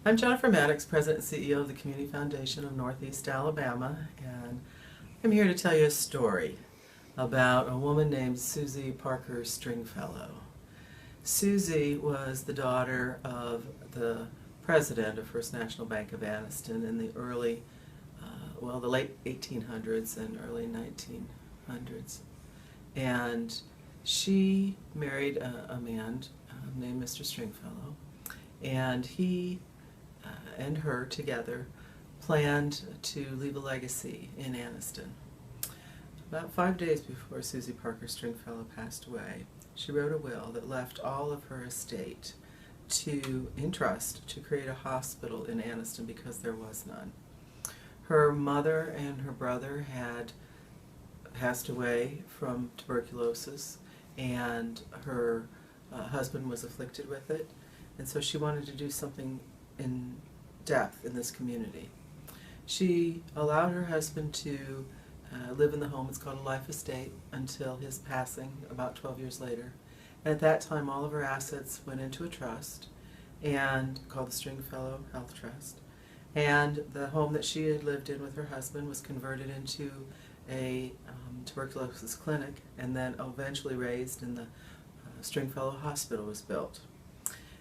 I'm Jennifer Maddox, President and CEO of the Community Foundation of Northeast Alabama, and I'm here to tell you a story about a woman named Susie Parker Stringfellow. Susie was the daughter of the president of First National Bank of Anniston in the the late 1800s and early 1900s. And she married a man named Mr. Stringfellow, and he and her together planned to leave a legacy in Anniston. About 5 days before Susie Parker Stringfellow passed away, she wrote a will that left all of her estate in trust to create a hospital in Anniston because there was none. Her mother and her brother had passed away from tuberculosis, and her husband was afflicted with it, and so she wanted to do something in depth in this community. She allowed her husband to live in the home. It's called a life estate until his passing about 12 years later. And at that time, all of her assets went into a trust and called the Stringfellow Health Trust. And the home that she had lived in with her husband was converted into a tuberculosis clinic, and then eventually raised, and the Stringfellow Hospital was built.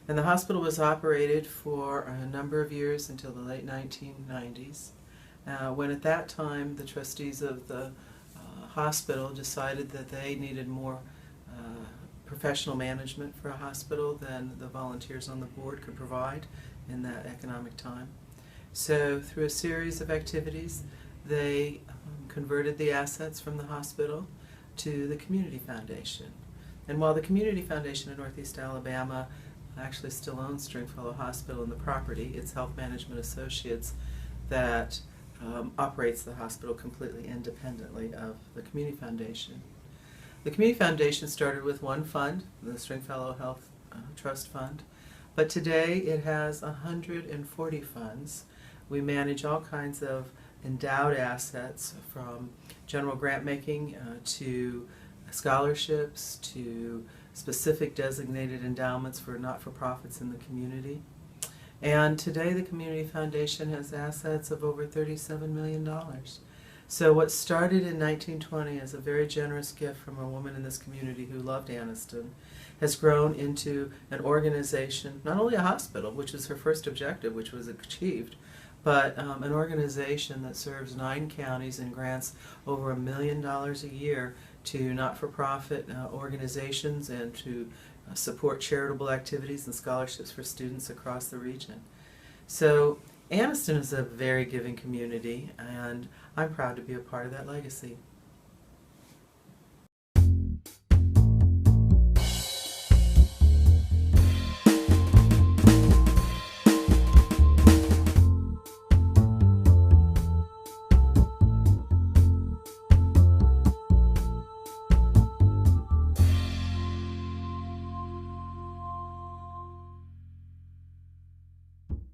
And the hospital was operated for a number of years until the late 1990s, when at that time the trustees of the hospital decided that they needed more professional management for a hospital than the volunteers on the board could provide in that economic time. So through a series of activities, they converted the assets from the hospital to the Community Foundation. And while the Community Foundation in Northeast Alabama actually still owns Stringfellow Hospital and the property, it's Health Management Associates that operates the hospital completely independently of the Community Foundation. The Community Foundation started with one fund, the Stringfellow Health Trust Fund, but today it has 140 funds. We manage all kinds of endowed assets, from general grant making to scholarships to specific designated endowments for not-for-profits in the community. And today the Community Foundation has assets of over $37 million. So what started in 1920 as a very generous gift from a woman in this community who loved Anniston has grown into an organization, not only a hospital, which was her first objective, which was achieved, but an organization that serves 9 counties and grants over $1 million a year to not-for-profit organizations and to support charitable activities and scholarships for students across the region. So Anniston is a very giving community, and I'm proud to be a part of that legacy.